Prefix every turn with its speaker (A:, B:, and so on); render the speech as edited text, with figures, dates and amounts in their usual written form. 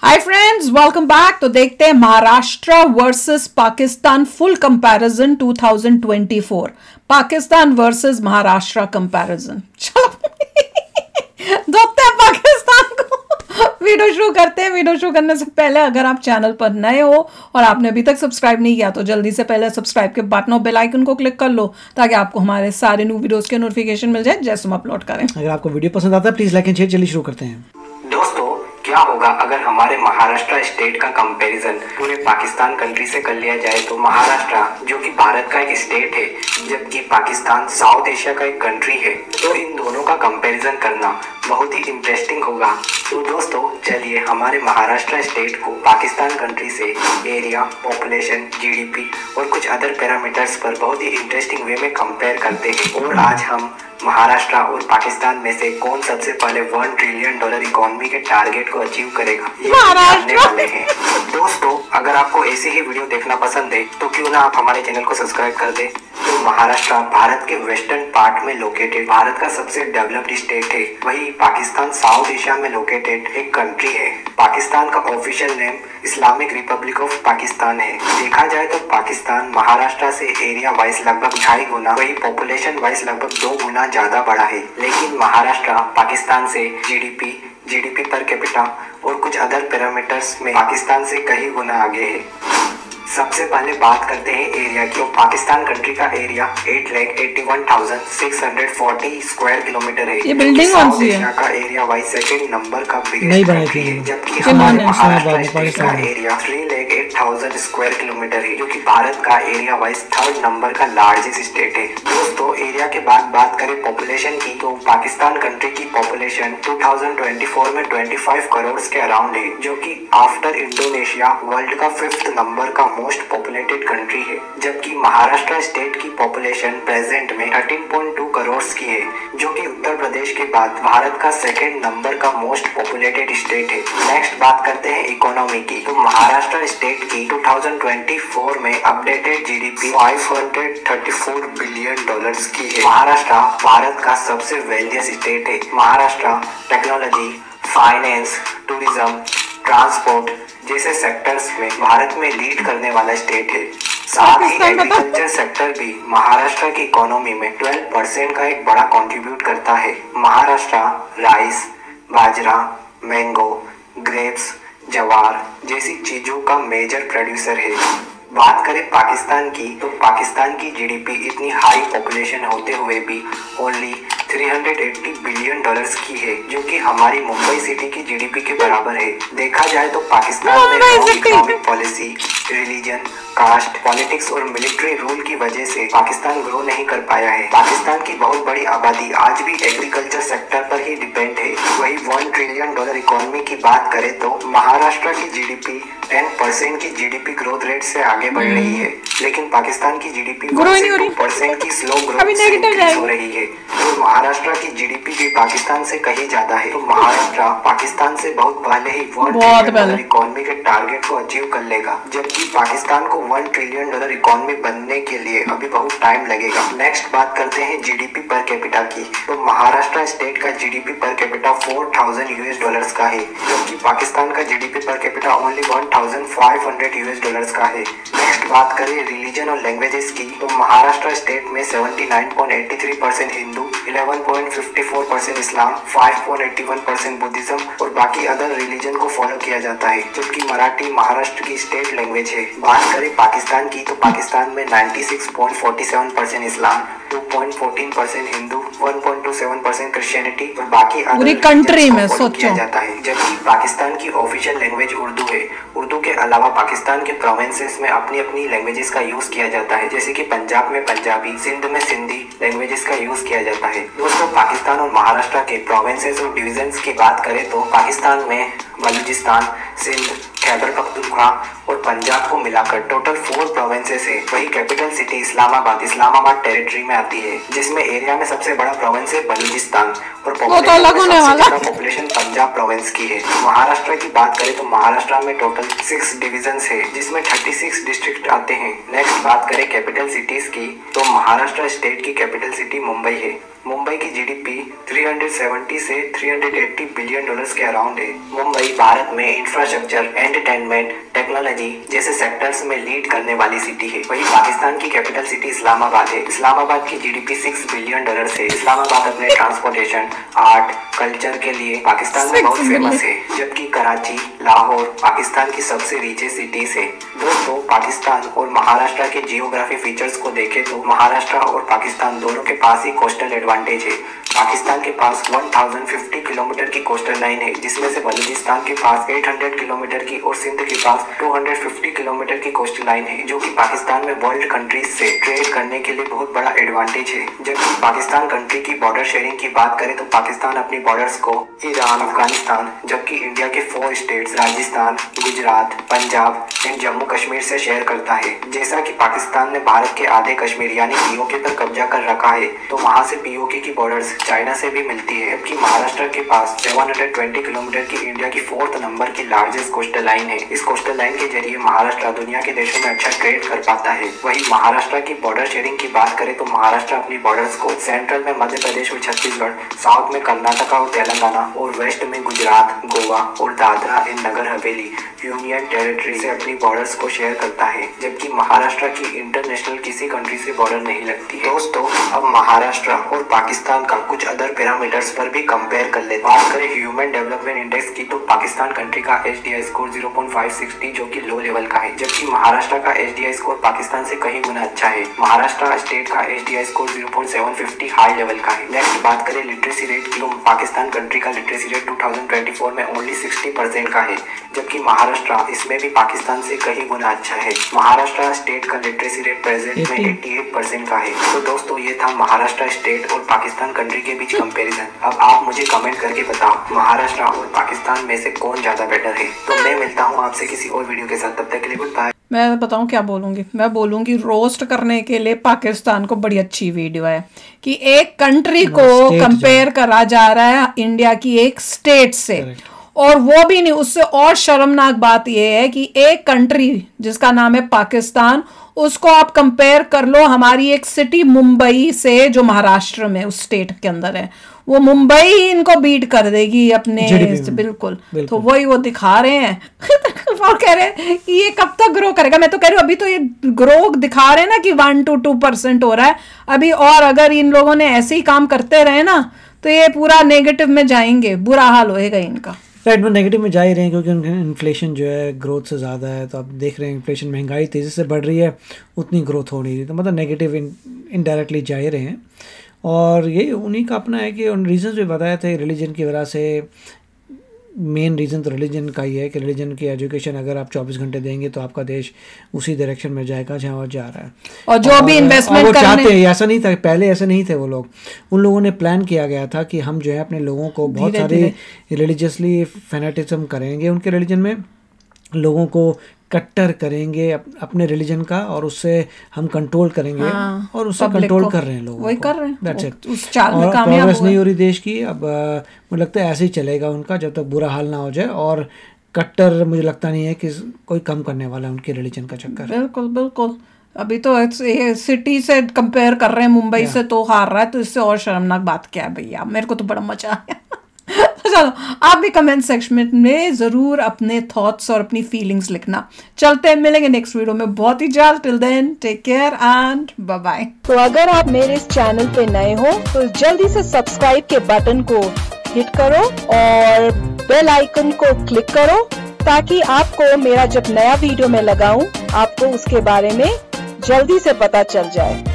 A: Hi friends, welcome back. तो देखते हैं Maharashtra versus Pakistan full comparison 2024। Pakistan versus Maharashtra comparison. चलो देखते हैं पाकिस्तान को। वीडियो शुरू करते हैं। वीडियो शुरू करने से पहले अगर आप चैनल पर नए हो और आपने अभी तक सब्सक्राइब नहीं किया तो जल्दी से पहले सब्सक्राइब के बटन और बेल आइकन को क्लिक कर लो ताकि आपको हमारे सारे न्यू वीडियोस के नोटिफिकेशन मिल जाए जैसे हम अपलोड करें।
B: अगर आपको वीडियो पसंद आता है प्लीज लाइक एंड शेयर। चलिए शुरू करते हैं।
C: दोस्तों, क्या होगा अगर हमारे महाराष्ट्र स्टेट का कंपैरिजन पूरे पाकिस्तान कंट्री से कर लिया जाए। तो महाराष्ट्र जो कि भारत का एक स्टेट है जबकि पाकिस्तान साउथ एशिया का एक कंट्री है, तो इन दोनों का कंपैरिजन करना बहुत ही इंटरेस्टिंग होगा। तो दोस्तों चलिए हमारे महाराष्ट्र स्टेट को पाकिस्तान कंट्री से एरिया, पॉपुलेशन, जीडीपी और कुछ अदर पैरामीटर्स पर बहुत ही इंटरेस्टिंग वे में कंपेयर करते हैं। और आज हम महाराष्ट्र और पाकिस्तान में से कौन सबसे पहले $1 ट्रिलियन इकोनॉमी के टारगेट को अचीव करेगा ये जानने वाले हैं। दोस्तों, अगर आपको ऐसे ही वीडियो देखना पसंद है तो क्यों ना आप हमारे चैनल को सब्सक्राइब कर दें। तो महाराष्ट्र भारत के वेस्टर्न पार्ट में लोकेटेड भारत का सबसे डेवलप्ड स्टेट है। वही पाकिस्तान साउथ एशिया में लोकेटेड एक कंट्री है। पाकिस्तान का official name Islamic Republic of Pakistan है। देखा जाए तो पाकिस्तान महाराष्ट्र से एरिया वाइज लगभग 2.5 गुना, वही पॉपुलेशन वाइज लगभग 2 गुना ज्यादा बड़ा है। लेकिन महाराष्ट्र पाकिस्तान से जीडीपी पर कैपिटा और कुछ अदर पैरामीटर्स में पाकिस्तान से कई गुना आगे है। सबसे पहले बात करते हैं एरिया की। तो पाकिस्तान कंट्री का एरिया 8,81,640 स्क्वायर किलोमीटर है।
A: ये बिल्डिंग कौन सी है?
C: का एरिया वाइज सेकंड नंबर का
B: नहीं बनाई थी,
C: जबकि हमारे महाराष्ट्र स्टेट का एरिया 3,08,000 स्क्वायर किलोमीटर है, जो कि भारत का एरिया वाइज थर्ड नंबर का लार्जेस्ट स्टेट है। दोस्तों, एरिया के बाद बात करें पॉपुलेशन की, तो पाकिस्तान कंट्री की पॉपुलेशन 2024 में 25 करोड़ के अराउंड है, जो कि आफ्टर इंडोनेशिया वर्ल्ड का 5th नंबर का मोस्ट पॉपुलेटेड कंट्री है। जबकि महाराष्ट्र स्टेट की पॉपुलेशन प्रेजेंट में 13.2 करोड़ की है, जो कि उत्तर प्रदेश के बाद भारत का 2nd नंबर का मोस्ट पॉपुलेटेड स्टेट है। नेक्स्ट बात करते हैं इकोनॉमी की। तो महाराष्ट्र स्टेट की 2024 में अपडेटेड जीडीपी $534 बिलियन की है। महाराष्ट्र भारत का सबसे वेल्थिएस्ट स्टेट है। Maharashtra technology, finance, tourism, transport जैसे सेक्टर्स में भारत में लीड करने वाला स्टेट है। साथ ही एग्रीकल्चर सेक्टर भी महाराष्ट्र की इकोनॉमी में 12% का एक बड़ा कंट्रीब्यूट करता है। महाराष्ट्र राइस, बाजरा, मैंगो, ग्रेप्स, ज्वार जैसी चीजों का मेजर प्रोड्यूसर है। बात करें पाकिस्तान की, तो पाकिस्तान की जीडीपी इतनी हाई पॉपुलेशन होते हुए भी ओनली $380 बिलियन की है, जो कि हमारी मुंबई सिटी की जीडीपी के बराबर है। देखा जाए तो पाकिस्तान में economic policy, religion, caste, politics और मिलिट्री रूल की वजह से पाकिस्तान ग्रो नहीं कर पाया है। पाकिस्तान की बहुत बड़ी आबादी आज भी एग्रीकल्चर सेक्टर पर ही डिपेंड है। वही $1 ट्रिलियन इकोनॉमी की बात करें तो महाराष्ट्र की जीडीपी 10% की जीडीपी ग्रोथ रेट से आगे बढ़ रही है, लेकिन पाकिस्तान की जीडीपी 1% की स्लो ग्रोथ से हो रही है। तो महाराष्ट्र की जीडीपी भी पाकिस्तान से कहीं ज्यादा है। तो महाराष्ट्र पाकिस्तान से बहुत पहले ही $1 ट्रिलियन इकोनॉमी के टारगेट को अचीव कर लेगा, जबकि पाकिस्तान को $1 ट्रिलियन इकोनॉमी बनने के लिए अभी बहुत टाइम लगेगा। नेक्स्ट बात करते हैं जीडीपी पर कैपिटा की। तो महाराष्ट्र स्टेट का जीडीपी पर कैपिटा $4,000 का है, जबकि पाकिस्तान का जीडीपी पर कैपिटा ओनली $1,500 का है। नेक्स्ट बात करें रिलीजन और लैंग्वेजेस की, तो महाराष्ट्र स्टेट में 79.83% हिंदू, 11.54% इस्लाम, 5.81% बुद्धिज्म और बाकी अदर रिलीजन को फॉलो किया जाता है, जबकि मराठी महाराष्ट्र की स्टेट लैंग्वेज है। बात करें पाकिस्तान की, तो पाकिस्तान में 96.47% इस्लाम, 2.14% हिंदू, 1.27% क्रिश्चियनिटी और बाकी
A: पूरी कंट्री में सोचो
C: जाता है। जबकि पाकिस्तान की ऑफिशियल लैंग्वेज उर्दू है। उर्दू के अलावा पाकिस्तान के प्रोविंसेस में अपनी अपनी लैंग्वेजेस का यूज किया जाता है, जैसे कि पंजाब में पंजाबी, सिंध में सिंधी लैंग्वेजेस का यूज किया जाता है। दोस्तों, पाकिस्तान और महाराष्ट्र के प्रोविंसेस और डिविजन्स की बात करें तो पाकिस्तान में बलूचिस्तान, सिंध, खैबर पख्तूनख्वा और पंजाब को मिलाकर टोटल 4 प्रोविंसेस है। वही कैपिटल सिटी इस्लामाबाद टेरिटरी में आती है, जिसमें एरिया में सबसे बड़ा प्रोविंस है बलूचिस्तान और पॉपुलेशन पंजाब प्रोविंस की है। महाराष्ट्र की बात करें तो महाराष्ट्र में टोटल 6 डिविजन्स है, जिसमें 36 डिस्ट्रिक्ट आते हैं। नेक्स्ट बात करें कैपिटल सिटीज की, तो महाराष्ट्र स्टेट की कैपिटल सिटी मुंबई है। मुंबई की जीडीपी 370 से 380 बिलियन डॉलर्स के अराउंड है। मुंबई भारत में इंफ्रास्ट्रक्चर, एंटरटेनमेंट, टेक्नोलॉजी जैसे सेक्टर्स में लीड करने वाली सिटी है। वही पाकिस्तान की कैपिटल सिटी इस्लामाबाद है। इस्लामाबाद की जीडीपी 6 बिलियन डॉलर है। इस्लामाबाद अपने ट्रांसपोर्टेशन, आर्ट, कल्चर के लिए पाकिस्तान में बहुत फेमस है, जबकि कराची, लाहौर पाकिस्तान की सबसे रिचेस्ट सिटीज है। दोस्तों, पाकिस्तान और महाराष्ट्र के जियोग्राफी फीचर्स को देखें तो महाराष्ट्र और पाकिस्तान दोनों के पास ही कोस्टल एडवांटेज है। पाकिस्तान के पास 1050 किलोमीटर की कोस्टल लाइन है, जिसमें से बलूचिस्तान के पास 800 किलोमीटर की और सिंध के पास 250 किलोमीटर की कोस्टल लाइन है, जो कि पाकिस्तान में वर्ल्ड कंट्रीज से ट्रेड करने के लिए बहुत बड़ा एडवांटेज है। जबकि पाकिस्तान कंट्री की बॉर्डर शेयरिंग की बात करें तो पाकिस्तान अपनी बॉर्डर्स को ईरान, अफगानिस्तान, जबकि इंडिया के 4 स्टेट्स राजस्थान, गुजरात, पंजाब एंड जम्मू कश्मीर से शेयर करता है। जैसा कि पाकिस्तान ने भारत के आधे कश्मीर यानी पीओके पर कब्जा कर रखा है, तो वहां से पीओके की बॉर्डर्स चाइना से भी मिलती है। जबकि महाराष्ट्र के पास 720 किलोमीटर की इंडिया की 4th नंबर की लार्जेस्ट कोस्टल लाइन है। इस कोस्टल लाइन के जरिए महाराष्ट्र दुनिया के देशों में अच्छा ट्रेड कर पाता है। वही महाराष्ट्र की बॉर्डर शेयरिंग की बात करें तो महाराष्ट्र अपनी बॉर्डर्स को सेंट्रल में मध्य प्रदेश और छत्तीसगढ़, साउथ में कर्नाटका और तेलंगाना और वेस्ट में गुजरात, गोवा और Dadra and Nagar Haveli union territory से अपनी बॉर्डर्स को शेयर करता है। जबकि महाराष्ट्र की इंटरनेशनल किसी कंट्री से बॉर्डर नहीं लगती है। दोस्तों, अब महाराष्ट्र और पाकिस्तान का कुछ अदर पैरामीटर्स पर भी कंपेयर कर लेते हैं। बात करें ह्यूमन डेवलपमेंट इंडेक्स की तो पाकिस्तान कंट्री का HDI स्कोर 0.560 जो कि लो लेवल का है, जबकि महाराष्ट्र का HDI स्कोर पाकिस्तान से कहीं गुना अच्छा है। महाराष्ट्र स्टेट का HDI स्कोर 0.750 हाई लेवल का है। नेक्स्ट बात करें लिटरेसी रेट की तो पाकिस्तान कंट्री का लिटरेसी रेट 2024 में ओनली 60% का है, जबकि महाराष्ट्र इसमें भी पाकिस्तान से कहीं गुना अच्छा है। महाराष्ट्र स्टेट का लिटरेसी रेट प्रेजेंट में 88% का है। तो दोस्तों, ये था महाराष्ट्र स्टेट और पाकिस्तान कंट्री के बीच कंपैरिजन। अब आप मुझे कमेंट करके बताओ महाराष्ट्र और पाकिस्तान में से कौन ज्यादा बेटर है। तो मैं मिलता हूँ आपसे किसी और वीडियो के साथ, तब तक के लिए गुड बाय।
A: मैं बताऊं क्या बोलूंगी, मैं बोलूंगी रोस्ट करने के लिए पाकिस्तान को बड़ी अच्छी वीडियो है कि एक कंट्री को कंपेयर करा जा रहा है इंडिया की एक स्टेट से, और वो भी नहीं। उससे और शर्मनाक बात यह है कि एक कंट्री जिसका नाम है पाकिस्तान, उसको आप कंपेयर कर लो हमारी एक सिटी मुंबई से जो महाराष्ट्र में उस स्टेट के अंदर है। वो मुंबई ही इनको बीट कर देगी अपने बिल्कुल। तो वही वो दिखा रहे हैं और कह रहे हैं कि ये कब तक ग्रो करेगा। मैं तो कह रही हूँ अभी तो ये ग्रो दिखा रहे हैं ना कि 1 to 2% हो रहा है अभी, और अगर इन लोगों ने ऐसे ही काम करते रहे ना तो ये पूरा नेगेटिव में जाएंगे, बुरा हाल होएगा इनका।
B: राइट, वो नेगेटिव में जा ही रहे हैं क्योंकि उनका इन्फ्लेशन जो है ग्रोथ से ज़्यादा है। तो आप देख रहे हैं इन्फ्लेशन, महंगाई तेज़ी से बढ़ रही है, उतनी ग्रोथ हो नहीं रही। तो मतलब नेगेटिव इनडायरेक्टली जा ही रहे हैं। और ये उन्हीं का अपना है कि उन रीजंस भी बताए थे रिलीजन की वजह से। मेन रीज़न तो रिलीजन का ही है कि रिलीजन की एजुकेशन अगर आप 24 घंटे देंगे तो आपका देश उसी डायरेक्शन में जाएगा जहाँ वो जा रहा है।
A: और जो भी इन्वेस्टमेंट
B: वो चाहते हैं, ऐसा नहीं था पहले, ऐसा नहीं थे वो लोग। उन लोगों ने प्लान किया गया था कि हम जो है अपने लोगों को बहुत सारे रिलीजियसली फैनेटिज्म करेंगे, उनके रिलीजन में लोगों को कट्टर करेंगे अपने रिलीजन का, और उससे हम कंट्रोल करेंगे। और उससे कंट्रोल कर रहे हैं लोग, वही कर रहे हैं। That's it.
A: उस चाल में
B: और
A: कामयाब
B: प्रोग्रेस नहीं हो रही देश की। अब मुझे लगता है ऐसे ही चलेगा उनका जब तक बुरा हाल ना हो जाए। और कट्टर मुझे लगता नहीं है कि कोई कम करने वाला है उनके रिलीजन का चक्कर।
A: बिल्कुल बिल्कुल। अभी तो सिटी से कंपेयर कर रहे हैं, मुंबई से तो हार रहा है, तो इससे और शर्मनाक बात क्या है भैया। मेरे को तो बड़ा मजा आया। चलो, आप भी कमेंट सेक्शन में जरूर अपने थॉट्स और अपनी फीलिंग्स लिखना। चलते हैं, मिलेंगे नेक्स्ट वीडियो में बहुत ही जल्द। Till then take care and bye bye.
D: तो अगर आप मेरे इस चैनल पे नए हो तो जल्दी से सब्सक्राइब के बटन को हिट करो और बेल आइकन को क्लिक करो, ताकि आपको मेरा जब नया वीडियो मैं लगाऊं आपको उसके बारे में जल्दी से पता चल जाए।